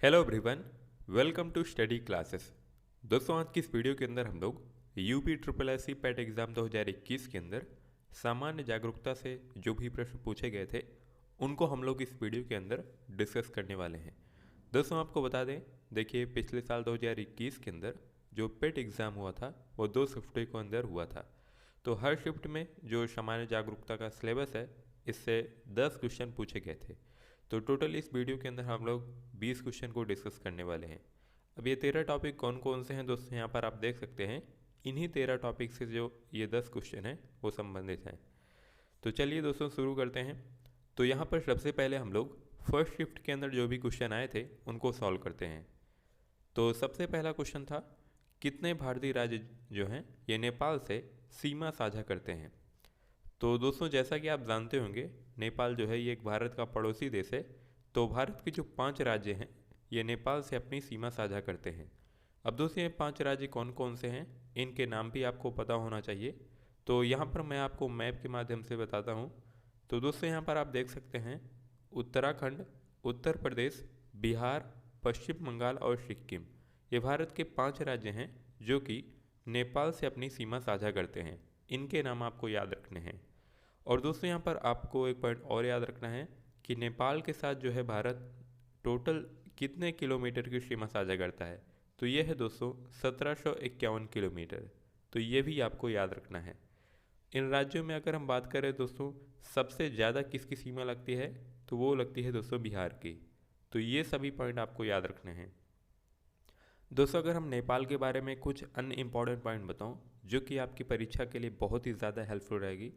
Hello everyone, welcome to study classes. दोस्तों, आज की इस वीडियो के अंदर हम लोग UP triple SC PET exam 2021 के अंदर सामान्य जागरूकता से जो भी प्रश्न पूछे गए थे उनको हम लोग इस वीडियो के अंदर डिस्कस करने वाले हैं। दोस्तों, आपको बता दें, देखिए पिछले साल 2021 के अंदर जो पेट एग्ज़ाम हुआ था वो 2 शिफ्टों के अंदर हुआ था। तो हर शिफ्ट में जो सामान्य जागरूकता का सिलेबस है इससे 10 क्वेश्चन पूछे गए थे। तो टोटल इस वीडियो के अंदर हम लोग 20 क्वेश्चन को डिस्कस करने वाले हैं। अब ये 13 टॉपिक कौन कौन से हैं दोस्तों, यहाँ पर आप देख सकते हैं। इन्हीं 13 टॉपिक से जो ये 10 क्वेश्चन हैं वो संबंधित हैं। तो चलिए दोस्तों शुरू करते हैं। तो यहाँ पर सबसे पहले हम लोग फर्स्ट शिफ्ट के अंदर जो भी क्वेश्चन आए थे उनको सॉल्व करते हैं। तो सबसे पहला क्वेश्चन था, कितने भारतीय राज्य जो हैं ये नेपाल से सीमा साझा करते हैं। तो दोस्तों, जैसा कि आप जानते होंगे, नेपाल जो है ये एक भारत का पड़ोसी देश है। तो भारत के जो 5 राज्य हैं ये नेपाल से अपनी सीमा साझा करते हैं। अब दोस्तों, ये 5 राज्य कौन कौन से हैं इनके नाम भी आपको पता होना चाहिए। तो यहाँ पर मैं आपको मैप के माध्यम से बताता हूँ। तो दोस्तों, यहाँ पर आप देख सकते हैं उत्तराखंड, उत्तर प्रदेश, बिहार, पश्चिम बंगाल और सिक्किम, ये भारत के 5 राज्य हैं जो कि नेपाल से अपनी सीमा साझा करते हैं। इनके नाम आपको याद रखने हैं। और दोस्तों, यहाँ पर आपको एक पॉइंट और याद रखना है कि नेपाल के साथ जो है भारत टोटल कितने किलोमीटर की सीमा साझा करता है। तो ये है दोस्तों 1751 किलोमीटर। तो ये भी आपको याद रखना है। इन राज्यों में अगर हम बात करें दोस्तों, सबसे ज़्यादा किसकी सीमा लगती है, तो वो लगती है दोस्तों बिहार की। तो ये सभी पॉइंट आपको याद रखने हैं। दोस्तों, अगर हम नेपाल के बारे में कुछ अन्य इम्पॉर्टेंट पॉइंट बताऊं जो कि आपकी परीक्षा के लिए बहुत ही ज़्यादा हेल्पफुल रहेगी।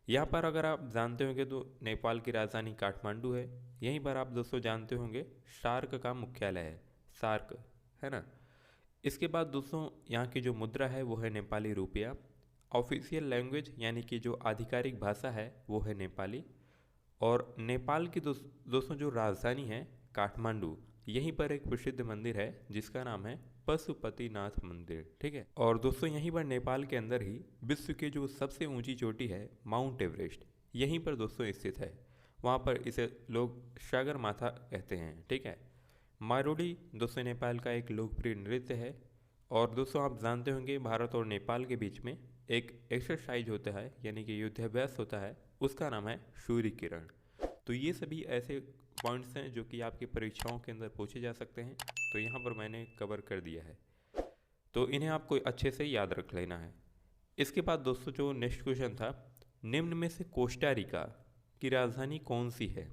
यहाँ पर अगर आप जानते होंगे तो नेपाल की राजधानी काठमांडू है। यहीं पर आप दोस्तों जानते होंगे सार्क का मुख्यालय है, सार्क, है ना। इसके बाद दोस्तों, यहाँ की जो मुद्रा है वो है नेपाली रुपया। ऑफिशियल लैंग्वेज यानी कि जो आधिकारिक भाषा है वो है नेपाली। और नेपाल की दोस्तों जो राजधानी है काठमांडू, यहीं पर एक प्रसिद्ध मंदिर है जिसका नाम है पशुपतिनाथ मंदिर। ठीक है। और दोस्तों, यहीं पर नेपाल के अंदर ही विश्व की जो सबसे ऊंची चोटी है माउंट एवरेस्ट, यहीं पर दोस्तों स्थित है। वहाँ पर इसे लोग सागरमाथा कहते हैं। ठीक है। मारोडी दोस्तों नेपाल का एक लोकप्रिय नृत्य है। और दोस्तों, आप जानते होंगे भारत और नेपाल के बीच में एक एक्सरसाइज होता है यानी कि युद्धाभ्यास होता है, उसका नाम है सूर्य किरण। तो ये सभी ऐसे पॉइंट्स हैं जो कि आपकी परीक्षाओं के अंदर पूछे जा सकते हैं। तो यहाँ पर मैंने कवर कर दिया है, तो इन्हें आपको अच्छे से याद रख लेना है। इसके बाद दोस्तों जो नेक्स्ट क्वेश्चन था, निम्न में से कोस्टा रिका की राजधानी कौन सी है।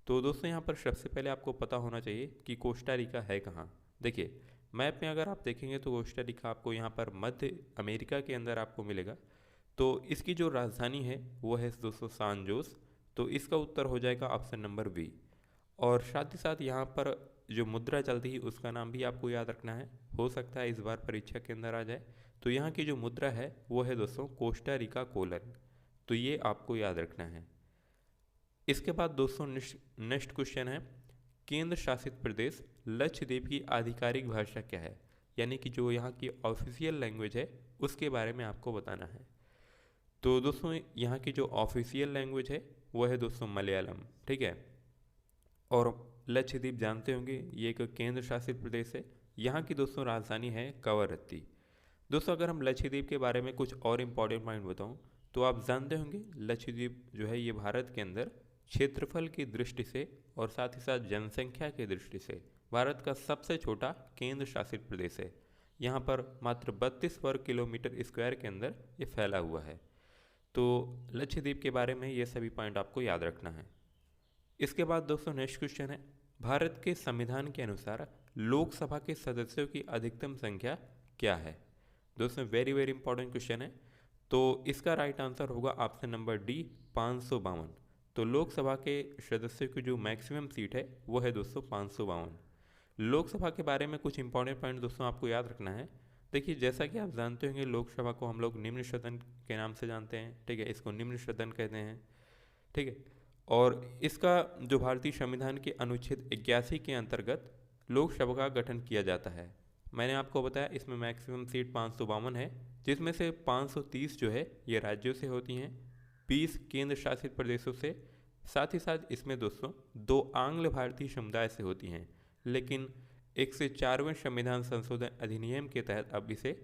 तो दोस्तों, यहाँ पर सबसे पहले आपको पता होना चाहिए कि कोस्टा रिका है कहाँ। देखिए मैप में अगर आप देखेंगे तो कोस्टा रिका आपको यहाँ पर मध्य अमेरिका के अंदर आपको मिलेगा। तो इसकी जो राजधानी है वो है दोस्तों सैन जोस। तो इसका उत्तर हो जाएगा ऑप्शन नंबर बी। और साथ ही साथ यहाँ पर जो मुद्रा चलती है उसका नाम भी आपको याद रखना है, हो सकता है इस बार परीक्षा के अंदर आ जाए। तो यहाँ की जो मुद्रा है वो है दोस्तों कोस्टा रिका कोलन। तो ये आपको याद रखना है। इसके बाद दोस्तों नेक्स्ट क्वेश्चन है, केंद्र शासित प्रदेश लक्षद्वीप की आधिकारिक भाषा क्या है, यानी कि जो यहाँ की ऑफिशियल लैंग्वेज है उसके बारे में आपको बताना है। तो दोस्तों, यहाँ की जो ऑफिशियल लैंग्वेज है वो है दोस्तों मलयालम। ठीक है। और लक्षद्वीप जानते होंगे ये एक केंद्र शासित प्रदेश है। यहाँ की दोस्तों राजधानी है कवरत्ती। दोस्तों, अगर हम लक्षद्वीप के बारे में कुछ और इम्पॉर्टेंट पॉइंट बताऊँ तो आप जानते होंगे लक्षद्वीप जो है ये भारत के अंदर क्षेत्रफल की दृष्टि से और साथ ही साथ जनसंख्या की दृष्टि से भारत का सबसे छोटा केंद्र शासित प्रदेश है। यहाँ पर मात्र 32 वर्ग किलोमीटर स्क्वायर के अंदर ये फैला हुआ है। तो लक्षद्वीप के बारे में ये सभी पॉइंट आपको याद रखना है। इसके बाद दोस्तों नेक्स्ट क्वेश्चन है, भारत के संविधान के अनुसार लोकसभा के सदस्यों की अधिकतम संख्या क्या है। दोस्तों, वेरी वेरी इंपॉर्टेंट क्वेश्चन है। तो इसका राइट आंसर होगा ऑप्शन नंबर डी, 552। तो लोकसभा के सदस्यों की जो मैक्सिमम सीट है वो है दोस्तों 552। लोकसभा के बारे में कुछ इंपॉर्टेंट पॉइंट दोस्तों आपको याद रखना है। देखिए, जैसा कि आप जानते होंगे लोकसभा को हम लोग निम्न सदन के नाम से जानते हैं। ठीक है, इसको निम्न सदन कहते हैं। ठीक है। और इसका जो भारतीय संविधान के अनुच्छेद 81 के अंतर्गत लोकसभा का गठन किया जाता है। मैंने आपको बताया इसमें मैक्सिमम सीट 552 है, जिसमें से 530 जो है ये राज्यों से होती हैं, 20 केंद्र शासित प्रदेशों से, साथ ही साथ इसमें दोस्तों 2 आंग्ल भारतीय समुदाय से होती हैं। लेकिन 104वें संविधान संशोधन अधिनियम के तहत अब इसे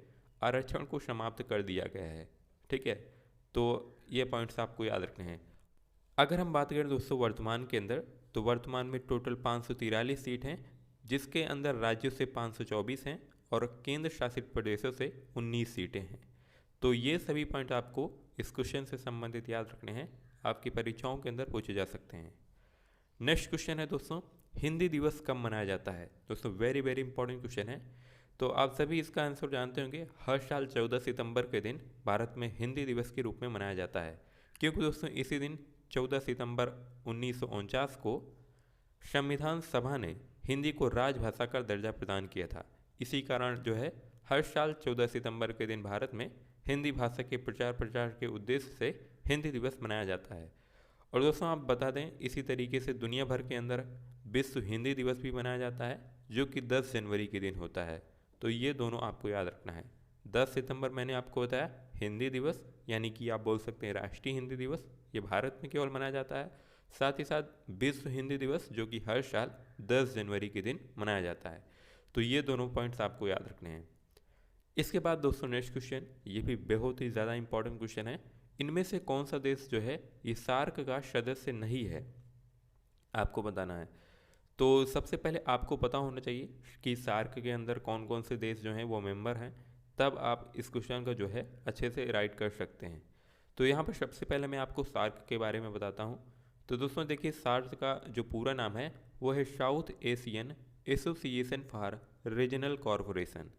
आरक्षण को समाप्त कर दिया गया है। ठीक है, तो ये पॉइंट्स आपको याद रखने हैं। अगर हम बात करें दोस्तों वर्तमान के अंदर, तो वर्तमान में टोटल 543 सीट हैं, जिसके अंदर राज्यों से 524 हैं और केंद्र शासित प्रदेशों से 19 सीटें हैं। तो ये सभी पॉइंट आपको इस क्वेश्चन से संबंधित याद रखने हैं, आपकी परीक्षाओं के अंदर पूछे जा सकते हैं। नेक्स्ट क्वेश्चन है दोस्तों, हिंदी दिवस कब मनाया जाता है? दोस्तों वेरी वेरी इंपॉर्टेंट क्वेश्चन है। तो आप सभी इसका आंसर जानते होंगे, हर साल 14 सितंबर के दिन भारत में हिंदी दिवस के रूप में मनाया जाता है, क्योंकि दोस्तों इसी दिन 14 सितंबर 1949 को संविधान सभा ने हिंदी को राजभाषा का दर्जा प्रदान किया था। इसी कारण जो है हर साल 14 सितंबर के दिन भारत में हिंदी भाषा के प्रचार प्रसार के उद्देश्य से हिंदी दिवस मनाया जाता है। और दोस्तों आप बता दें, इसी तरीके से दुनिया भर के अंदर विश्व हिंदी दिवस भी मनाया जाता है, जो कि 10 जनवरी के दिन होता है। तो ये दोनों आपको याद रखना है। 10 सितंबर मैंने आपको बताया हिंदी दिवस, यानी कि आप बोल सकते हैं राष्ट्रीय हिंदी दिवस, ये भारत में केवल मनाया जाता है। साथ ही साथ विश्व हिंदी दिवस, जो कि हर साल 10 जनवरी के दिन मनाया जाता है। तो ये दोनों पॉइंट्स आपको याद रखने हैं। इसके बाद दोस्तों नेक्स्ट क्वेश्चन, ये भी बहुत ही ज़्यादा इंपॉर्टेंट क्वेश्चन है। इनमें से कौन सा देश जो है ये सार्क का सदस्य नहीं है, आपको बताना है। तो सबसे पहले आपको पता होना चाहिए कि सार्क के अंदर कौन कौन से देश जो हैं वो मेंबर हैं, तब आप इस क्वेश्चन का जो है अच्छे से राइट कर सकते हैं। तो यहाँ पर सबसे पहले मैं आपको सार्क के बारे में बताता हूँ। तो दोस्तों देखिए, सार्क का जो पूरा नाम है वो है south Asian association for regional corporation,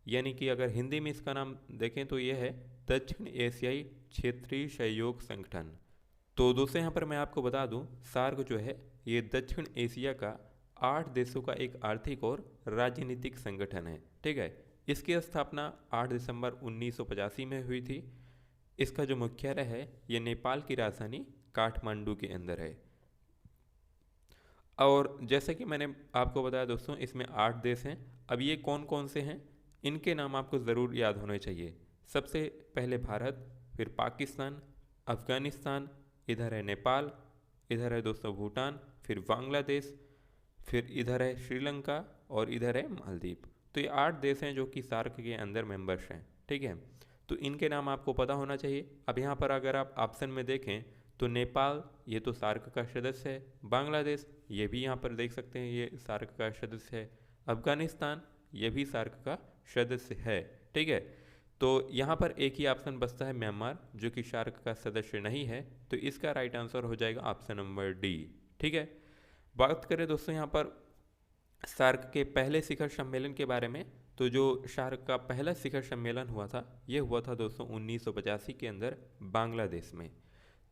यानी कि अगर हिंदी में इसका नाम देखें तो ये है दक्षिण एशियाई क्षेत्रीय सहयोग संगठन। तो दोस्तों यहाँ पर मैं आपको बता दूँ, सार्क जो है ये दक्षिण एशिया का 8 देशों का एक आर्थिक और राजनीतिक संगठन है। ठीक है, इसकी स्थापना 8 दिसंबर 1985 में हुई थी। इसका जो मुख्यालय है ये नेपाल की राजधानी काठमांडू के अंदर है। और जैसे कि मैंने आपको बताया दोस्तों, इसमें 8 देश हैं। अब ये कौन कौन से हैं, इनके नाम आपको ज़रूर याद होने चाहिए। सबसे पहले भारत, फिर पाकिस्तान, अफ़गानिस्तान, इधर है नेपाल, इधर है दोस्तों भूटान, फिर बांग्लादेश, फिर इधर है श्रीलंका और इधर है मालदीव। तो ये 8 देश हैं जो कि सार्क के अंदर मेंबर्स हैं। ठीक है, तो इनके नाम आपको पता होना चाहिए। अब यहाँ पर अगर आप ऑप्शन में देखें तो नेपाल ये तो सार्क का सदस्य है, बांग्लादेश ये भी यहाँ पर देख सकते हैं ये सार्क का सदस्य है, अफगानिस्तान ये भी सार्क का सदस्य है। ठीक है, तो यहाँ पर एक ही ऑप्शन बचता है म्यांमार, जो कि सार्क का सदस्य नहीं है। तो इसका राइट आंसर हो जाएगा ऑप्शन नंबर डी। ठीक है, बात करें दोस्तों यहाँ पर सार्क के पहले शिखर सम्मेलन के बारे में, तो जो सार्क का पहला शिखर सम्मेलन हुआ था ये हुआ था दोस्तों 1985 के अंदर बांग्लादेश में।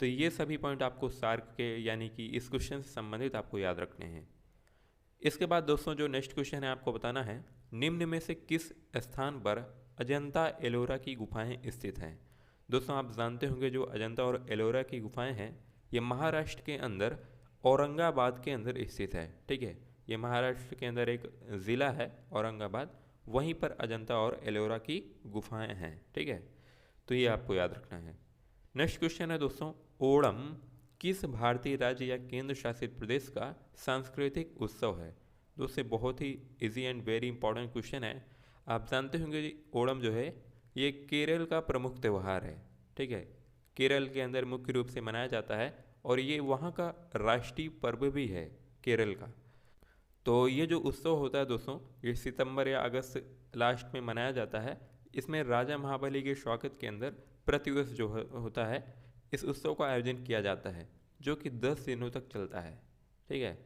तो ये सभी पॉइंट आपको सार्क के यानी कि इस क्वेश्चन से संबंधित आपको याद रखने हैं। इसके बाद दोस्तों जो नेक्स्ट क्वेश्चन है आपको बताना है, निम्न में से किस स्थान पर अजंता एलोरा की गुफाएं स्थित हैं? दोस्तों आप जानते होंगे जो अजंता और एलोरा की गुफाएं हैं ये महाराष्ट्र के अंदर औरंगाबाद के अंदर स्थित है। ठीक है, ये महाराष्ट्र के अंदर एक ज़िला है औरंगाबाद, वहीं पर अजंता और एलोरा की गुफाएं हैं। ठीक है, तो ये आपको याद रखना है। नेक्स्ट क्वेश्चन है दोस्तों, ओणम किस भारतीय राज्य या केंद्र शासित प्रदेश का सांस्कृतिक उत्सव है? दोस्तों बहुत ही easy and very important question है। आप जानते होंगे जी ओणम जो है ये केरल का प्रमुख त्यौहार है। ठीक है, केरल के अंदर मुख्य रूप से मनाया जाता है और ये वहाँ का राष्ट्रीय पर्व भी है केरल का। तो ये जो उत्सव होता है दोस्तों ये सितंबर या अगस्त लास्ट में मनाया जाता है। इसमें राजा महाबली के स्वागत के अंदर प्रतिवर्ष जो होता है इस उत्सव का आयोजन किया जाता है, जो कि 10 दिनों तक चलता है। ठीक है,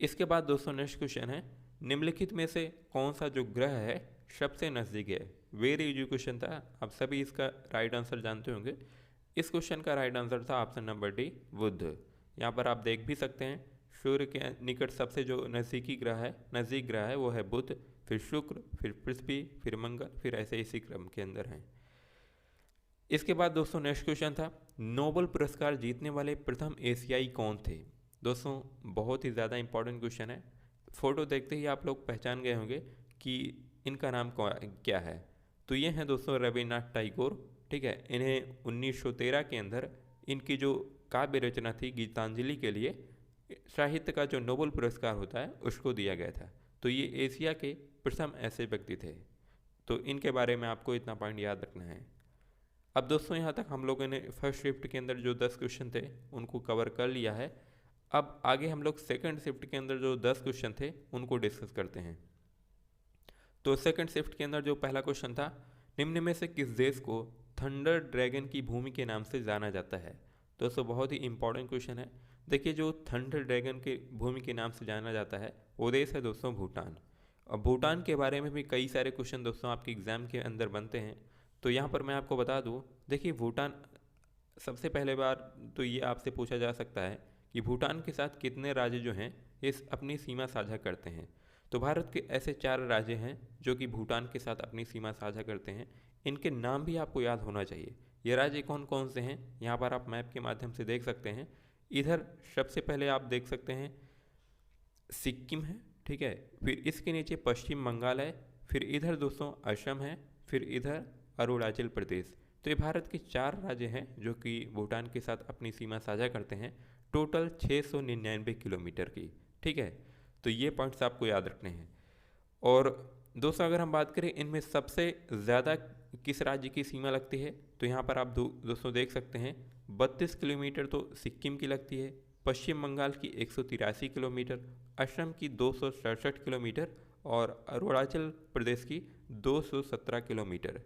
इसके बाद दोस्तों नेक्स्ट क्वेश्चन है, निम्नलिखित में से कौन सा जो ग्रह है सबसे नज़दीक है? वेरी इजी क्वेश्चन था, आप सभी इसका राइट आंसर जानते होंगे। इस क्वेश्चन का राइट आंसर था ऑप्शन नंबर डी बुध। यहाँ पर आप देख भी सकते हैं सूर्य के निकट सबसे जो नज़दीक ग्रह है वो है बुध, फिर शुक्र, फिर पृथ्वी, फिर मंगल, फिर ऐसे इसी क्रम के अंदर हैं। इसके बाद दोस्तों नेक्स्ट क्वेश्चन था, नोबेल पुरस्कार जीतने वाले प्रथम एशियाई कौन थे? दोस्तों बहुत ही ज़्यादा इंपॉर्टेंट क्वेश्चन है। फोटो देखते ही आप लोग पहचान गए होंगे कि इनका नाम क्या है। तो ये हैं दोस्तों रविन्द्रनाथ टैगोर। ठीक है, इन्हें 1913 के अंदर इनकी जो काव्य रचना थी गीतांजलि के लिए साहित्य का जो नोबेल पुरस्कार होता है उसको दिया गया था। तो ये एशिया के प्रथम ऐसे व्यक्ति थे। तो इनके बारे में आपको इतना पॉइंट याद रखना है। अब दोस्तों यहाँ तक हम लोगों ने फर्स्ट शिफ्ट के अंदर जो 10 क्वेश्चन थे उनको कवर कर लिया है। अब आगे हम लोग सेकंड शिफ्ट के अंदर जो 10 क्वेश्चन थे उनको डिस्कस करते हैं। तो सेकंड शिफ्ट के अंदर जो पहला क्वेश्चन था, निम्न में से किस देश को थंडर ड्रैगन की भूमि के नाम से जाना जाता है। दोस्तों बहुत ही इंपॉर्टेंट क्वेश्चन है। देखिए जो थंडर ड्रैगन के भूमि के नाम से जाना जाता है वो देश है दोस्तों भूटान। अब भूटान के बारे में भी कई सारे क्वेश्चन दोस्तों आपके एग्जाम के अंदर बनते हैं। तो यहाँ पर मैं आपको बता दूँ, देखिए भूटान सबसे पहले बार तो ये आपसे पूछा जा सकता है कि भूटान के साथ कितने राज्य जो हैं ये अपनी सीमा साझा करते हैं। तो भारत के ऐसे 4 राज्य हैं जो कि भूटान के साथ अपनी सीमा साझा करते हैं। इनके नाम भी आपको याद होना चाहिए। ये राज्य कौन कौन से हैं यहाँ पर आप मैप के माध्यम से देख सकते हैं। इधर सबसे पहले आप देख सकते हैं सिक्किम है, ठीक है, फिर इसके नीचे पश्चिम बंगाल है, फिर इधर दोस्तों असम है, फिर इधर अरुणाचल प्रदेश। तो ये भारत के 4 राज्य हैं जो कि भूटान के साथ अपनी सीमा साझा करते हैं, टोटल 699 किलोमीटर की, ठीक है। तो ये पॉइंट्स आपको याद रखने हैं। और दोस्तों अगर हम बात करें इनमें सबसे ज़्यादा किस राज्य की सीमा लगती है, तो यहाँ पर आप दोस्तों देख सकते हैं 32 किलोमीटर तो सिक्किम की लगती है, पश्चिम बंगाल की 183 किलोमीटर, असम की 267 किलोमीटर और अरुणाचल प्रदेश की 217 किलोमीटर।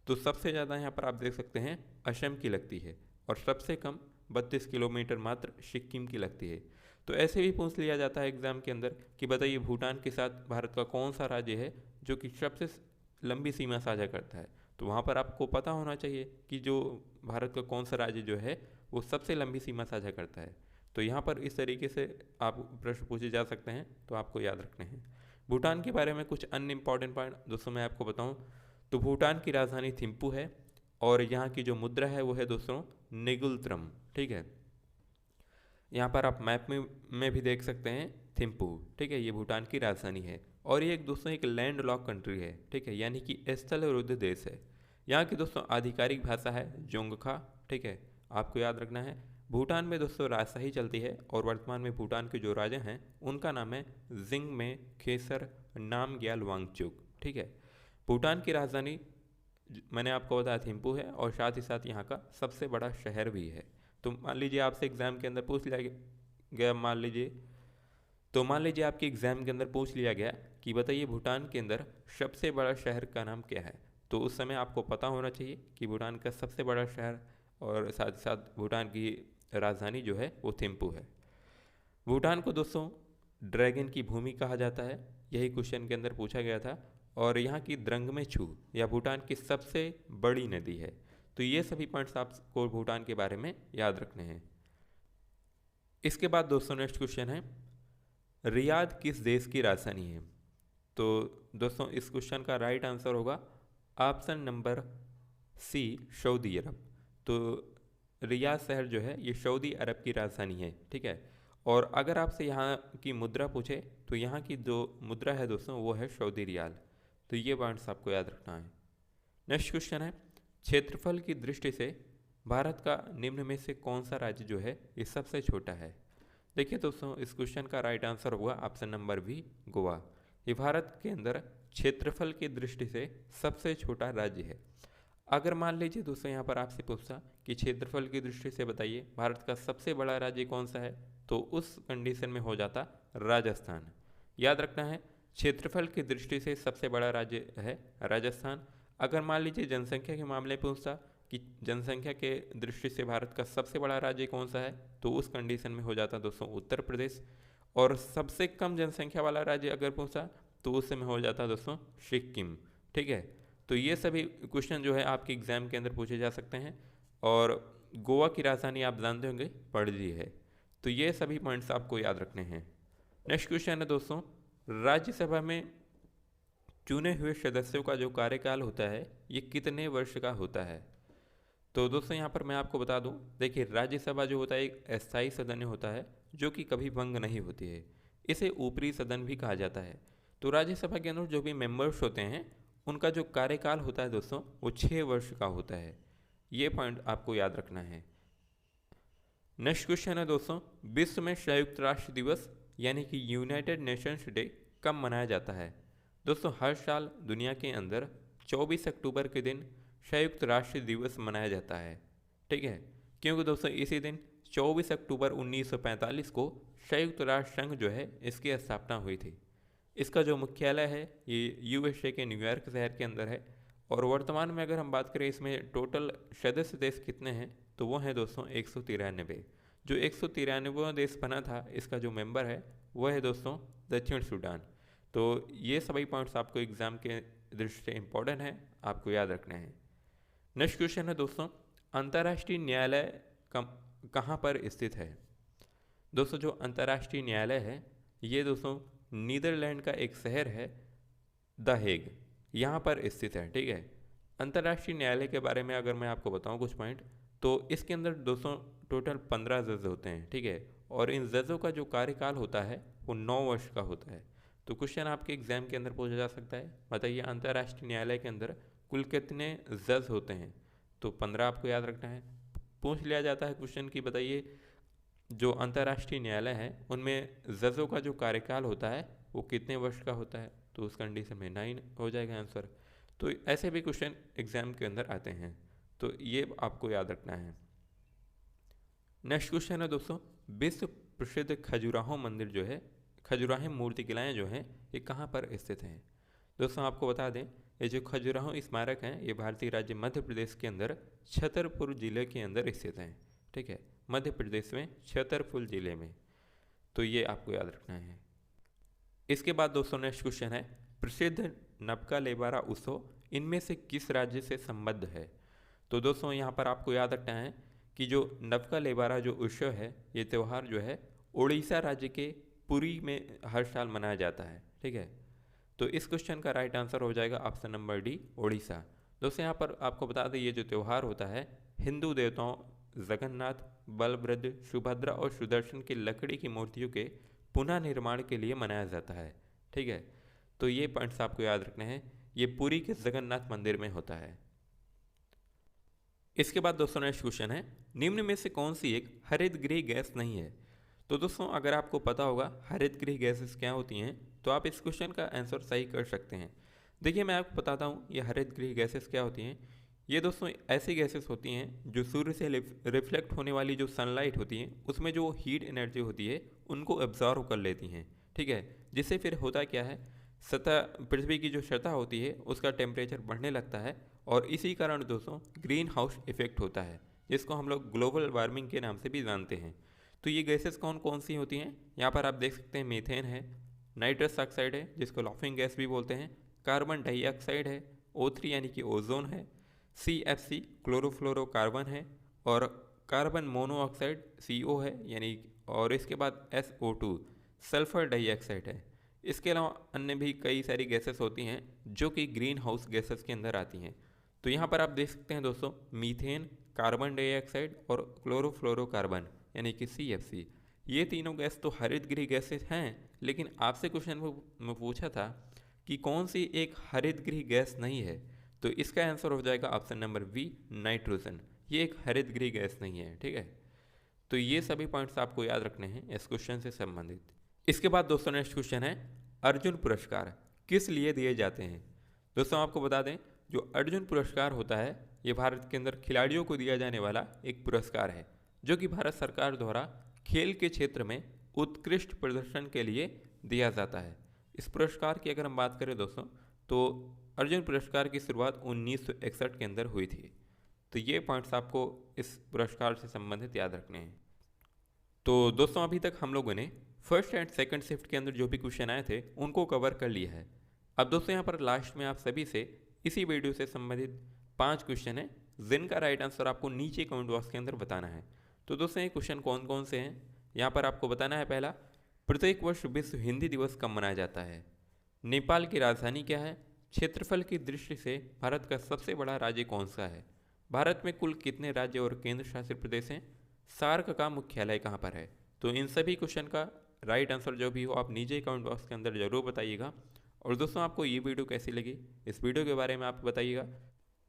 तो सबसे ज़्यादा यहाँ पर आप देख सकते हैं असम की लगती है और सबसे कम 32 किलोमीटर मात्र सिक्किम की लगती है। तो ऐसे भी पूछ लिया जाता है एग्जाम के अंदर कि बताइए भूटान के साथ भारत का कौन सा राज्य है जो कि सबसे लंबी सीमा साझा करता है। तो वहाँ पर आपको पता होना चाहिए कि जो भारत का कौन सा राज्य जो है वो सबसे लंबी सीमा साझा करता है। तो यहाँ पर इस तरीके से आप प्रश्न पूछे जा सकते हैं, तो आपको याद रखने हैं। भूटान के बारे में कुछ अन्य इंपॉर्टेंट पॉइंट दोस्तों मैं आपको बताऊँ तो भूटान की राजधानी थिम्पू है और यहाँ की जो मुद्रा है वो है दोस्तों नेगुलत्रम, ठीक है। यहाँ पर आप मैप में भी देख सकते हैं थिम्पू, ठीक है, ये भूटान की राजधानी है और ये एक दोस्तों एक लैंड लॉक कंट्री है, ठीक है, यानी कि स्थल विरुद्ध देश है। यहाँ की दोस्तों आधिकारिक भाषा है जोंगखा, ठीक है, आपको याद रखना है। भूटान में दोस्तों राजशाही चलती है और वर्तमान में भूटान के जो राजा हैं उनका नाम है जिंगमे खेसर नामग्याल वांगचुक, ठीक है। भूटान की राजधानी मैंने आपको बताया थिम्पू है और साथ ही साथ यहाँ का सबसे बड़ा शहर भी है। तो मान लीजिए आपसे एग्जाम के अंदर पूछ लिया गया, मान लीजिए आपके एग्जाम के अंदर पूछ लिया गया कि बताइए भूटान के अंदर सबसे बड़ा शहर का नाम क्या है। तो उस समय आपको पता होना चाहिए कि भूटान का सबसे बड़ा शहर और साथ ही साथ भूटान की राजधानी जो है वो थिम्पू है। भूटान को दोस्तों ड्रैगन की भूमि कहा जाता है, यही क्वेश्चन के अंदर पूछा गया था। और यहाँ की द्रंगमेछू या भूटान की सबसे बड़ी नदी है। तो ये सभी पॉइंट्स आपको भूटान के बारे में याद रखने हैं। इसके बाद दोस्तों नेक्स्ट क्वेश्चन है, रियाद किस देश की राजधानी है। तो दोस्तों इस क्वेश्चन का राइट आंसर होगा ऑप्शन नंबर सी, सऊदी अरब। तो रियाद शहर जो है ये सऊदी अरब की राजधानी है, ठीक है। और अगर आपसे यहाँ की मुद्रा पूछे तो यहाँ की जो मुद्रा है दोस्तों वो है सऊदी रियाल। तो ये पॉइंट्स आपको याद रखना है। नेक्स्ट क्वेश्चन है, क्षेत्रफल की दृष्टि से भारत का निम्न में से कौन सा राज्य जो है ये सबसे छोटा है। देखिए दोस्तों इस क्वेश्चन का राइट आंसर होगा ऑप्शन नंबर बी, गोवा। ये भारत के अंदर क्षेत्रफल की दृष्टि से सबसे छोटा राज्य है। अगर मान लीजिए दोस्तों यहाँ पर आपसे पूछता कि क्षेत्रफल की दृष्टि से बताइए भारत का सबसे बड़ा राज्य कौन सा है, तो उस कंडीशन में हो जाता राजस्थान। याद रखना है क्षेत्रफल की दृष्टि से सबसे बड़ा राज्य है राजस्थान। अगर मान लीजिए जनसंख्या के मामले पूछता कि जनसंख्या के दृष्टि से भारत का सबसे बड़ा राज्य कौन सा है, तो उस कंडीशन में हो जाता दोस्तों उत्तर प्रदेश। और सबसे कम जनसंख्या वाला राज्य अगर पूछा तो उस समय हो जाता दोस्तों सिक्किम, ठीक है। तो ये सभी क्वेश्चन जो है आपके एग्जाम के अंदर पूछे जा सकते हैं। और गोवा की राजधानी आप जानते होंगे पणजी है। तो ये सभी पॉइंट्स आपको याद रखने हैं। नेक्स्ट क्वेश्चन है दोस्तों, राज्यसभा में चुने हुए सदस्यों का जो कार्यकाल होता है ये कितने वर्ष का होता है। तो दोस्तों यहाँ पर मैं आपको बता दूं, देखिए राज्यसभा जो होता है एक अस्थायी सदन होता है जो कि कभी भंग नहीं होती है। इसे ऊपरी सदन भी कहा जाता है। तो राज्यसभा के अंदर जो भी मेंबर्स होते हैं उनका जो कार्यकाल होता है दोस्तों वो 6 वर्ष का होता है। ये पॉइंट आपको याद रखना है। नेक्स्ट क्वेश्चन है दोस्तों, विश्व में संयुक्त राष्ट्र दिवस यानी कि यूनाइटेड नेशंस डे कब मनाया जाता है? दोस्तों हर साल दुनिया के अंदर 24 अक्टूबर के दिन संयुक्त राष्ट्र दिवस मनाया जाता है। ठीक है, क्योंकि दोस्तों इसी दिन 24 अक्टूबर 1945 को संयुक्त राष्ट्र संघ जो है इसकी स्थापना हुई थी। इसका जो मुख्यालय है ये यूएसए के न्यूयॉर्क शहर के अंदर है। और वर्तमान में अगर हम बात करें इसमें टोटल सदस्य देश कितने हैं, तो वो हैं दोस्तों 193। जो 193वां देश बना था इसका जो मेंबर है वो है दोस्तों दक्षिण सूडान। तो ये सभी पॉइंट्स आपको एग्जाम के दृष्टि से इम्पोर्टेंट है, आपको याद रखना है। नेक्स्ट क्वेश्चन है दोस्तों, अंतर्राष्ट्रीय न्यायालय कहाँ पर स्थित है? दोस्तों जो अंतर्राष्ट्रीय न्यायालय है ये दोस्तों नीदरलैंड का एक शहर है द हेग, यहाँ पर स्थित है। ठीक है, अंतर्राष्ट्रीय न्यायालय के बारे में अगर मैं आपको बताऊँ कुछ पॉइंट, तो इसके अंदर दोस्तों टोटल 15 जज होते हैं। ठीक है, और इन जजों का जो कार्यकाल होता है वो 9 वर्ष का होता है। तो क्वेश्चन आपके एग्जाम के अंदर पूछा जा सकता है, बताइए अंतर्राष्ट्रीय न्यायालय के अंदर कुल कितने जज होते हैं? तो 15 आपको याद रखना है। पूछ लिया जाता है क्वेश्चन की बताइए जो अंतर्राष्ट्रीय न्यायालय है उनमें जजों का जो कार्यकाल होता है वो कितने वर्ष का होता है, तो उस कंडीशन में 9 हो जाएगा आंसर। तो ऐसे भी क्वेश्चन एग्जाम के अंदर आते हैं, तो ये आपको याद रखना है। नेक्स्ट क्वेश्चन है दोस्तों, विश्व प्रसिद्ध खजुराहो मंदिर जो है, खजुराहो मूर्तिकलाएँ जो हैं ये कहाँ पर स्थित हैं? दोस्तों आपको बता दें ये जो खजुराहो स्मारक हैं ये भारतीय राज्य मध्य प्रदेश के अंदर छतरपुर जिले के अंदर स्थित हैं। ठीक है, मध्य प्रदेश में छतरपुर जिले में, तो ये आपको याद रखना है। इसके बाद दोस्तों नेक्स्ट क्वेश्चन है, प्रसिद्ध नबका लेबारा उत्सव इनमें से किस राज्य से संबद्ध है? तो दोस्तों यहाँ पर आपको याद रखना है कि जो नबका लेबारा जो उत्सव है ये त्यौहार जो है उड़ीसा राज्य के पुरी में हर साल मनाया जाता है। ठीक है, तो इस क्वेश्चन का राइट आंसर हो जाएगा ऑप्शन नंबर डी, उड़ीसा। दोस्तों यहाँ पर आपको बता दें ये जो त्यौहार होता है हिंदू देवताओं जगन्नाथ, बलभद्र, सुभद्रा और सुदर्शन की लकड़ी की मूर्तियों के पुनः निर्माण के लिए मनाया जाता है। ठीक है, तो ये पॉइंट्स आपको याद रखने हैं, ये पुरी के जगन्नाथ मंदिर में होता है। इसके बाद दोस्तों नेक्स्ट क्वेश्चन है, निम्न में से कौन सी एक हरितगृह गैस नहीं है? तो दोस्तों अगर आपको पता होगा हरितगृह गैसेस क्या होती हैं तो आप इस क्वेश्चन का आंसर सही कर सकते हैं। देखिए मैं आपको बताता हूँ ये हरितगृह गैसेस क्या होती हैं। ये दोस्तों ऐसी गैसेस होती हैं जो सूर्य से रिफ्लेक्ट होने वाली जो सनलाइट होती है उसमें जो हीट एनर्जी होती है उनको एब्जॉर्व कर लेती हैं। ठीक है, जिससे फिर होता क्या है, सतह पृथ्वी की जो सतह होती है उसका टेम्परेचर बढ़ने लगता है और इसी कारण दोस्तों ग्रीन हाउस इफेक्ट होता है, जिसको हम लोग ग्लोबल वार्मिंग के नाम से भी जानते हैं। तो ये गैसेस कौन कौन सी होती हैं, यहाँ पर आप देख सकते हैं मीथेन है, नाइट्रस ऑक्साइड है जिसको लाफिंग गैस भी बोलते हैं, कार्बन डाइऑक्साइड है, O3 यानी कि ओजोन है, CFC क्लोरोफ्लोरोकार्बन है और कार्बन मोनोऑक्साइड CO है यानी, और इसके बाद SO2 सल्फर डाइऑक्साइड है। इसके अलावा अन्य भी कई सारी गैसेस होती हैं जो कि ग्रीन हाउस गैसेस के अंदर आती हैं। तो यहाँ पर आप देख सकते हैं दोस्तों मीथेन, कार्बन डाइऑक्साइड और क्लोरोफ्लोरोकार्बन यानी कि CFC, ये तीनों गैस तो हरितगृह गैसेस हैं, लेकिन आपसे क्वेश्चन में पूछा था कि कौन सी एक हरितगृह गैस नहीं है, तो इसका आंसर हो जाएगा ऑप्शन नंबर बी, नाइट्रोजन। ये एक हरितगृह गैस नहीं है। ठीक है, तो ये सभी पॉइंट्स आपको याद रखने हैं इस क्वेश्चन से संबंधित। इसके बाद दोस्तों नेक्स्ट क्वेश्चन है, अर्जुन पुरस्कार किस लिए दिए जाते हैं? दोस्तों आपको बता दें जो अर्जुन पुरस्कार होता है ये भारत के अंदर खिलाड़ियों को दिया जाने वाला एक पुरस्कार है जो कि भारत सरकार द्वारा खेल के क्षेत्र में उत्कृष्ट प्रदर्शन के लिए दिया जाता है। इस पुरस्कार की अगर हम बात करें दोस्तों तो अर्जुन पुरस्कार की शुरुआत 1961 के अंदर हुई थी। तो ये पॉइंट्स आपको इस पुरस्कार से संबंधित याद रखने हैं। तो दोस्तों अभी तक हम लोगों ने फर्स्ट एंड सेकंड शिफ्ट के अंदर जो भी क्वेश्चन आए थे उनको कवर कर लिया है। अब दोस्तों यहाँ पर लास्ट में आप सभी से इसी वीडियो से संबंधित 5 क्वेश्चन है जिनका राइट आंसर आपको नीचे कमेंट बॉक्स के अंदर बताना है। तो दोस्तों ये क्वेश्चन कौन कौन से हैं, यहाँ पर आपको बताना है। पहला, प्रत्येक वर्ष विश्व हिंदी दिवस कब मनाया जाता है? नेपाल की राजधानी क्या है? क्षेत्रफल की दृष्टि से भारत का सबसे बड़ा राज्य कौन सा है? भारत में कुल कितने राज्य और केंद्र शासित प्रदेश हैं? सार्क का मुख्यालय कहाँ पर है? तो इन सभी क्वेश्चन का राइट आंसर जो भी हो आप नीचे कमेंट बॉक्स के अंदर ज़रूर बताइएगा। और दोस्तों आपको ये वीडियो कैसी लगी, इस वीडियो के बारे में आप बताइएगा।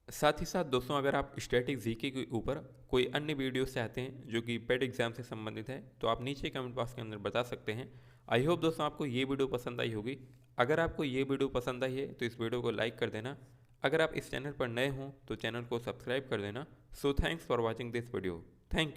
साथ ही साथ दोस्तों, अगर आप स्टैटिक जीके के ऊपर कोई अन्य वीडियो चाहते हैं जो कि पेट एग्जाम से संबंधित है, तो आप नीचे कमेंट बॉक्स के अंदर बता सकते हैं। आई होप दोस्तों आपको ये वीडियो पसंद आई होगी। अगर आपको ये वीडियो पसंद आई है तो इस वीडियो को लाइक कर देना। अगर आप इस चैनल पर नए हों तो चैनल को सब्सक्राइब कर देना। So thanks for watching this video. Thank you.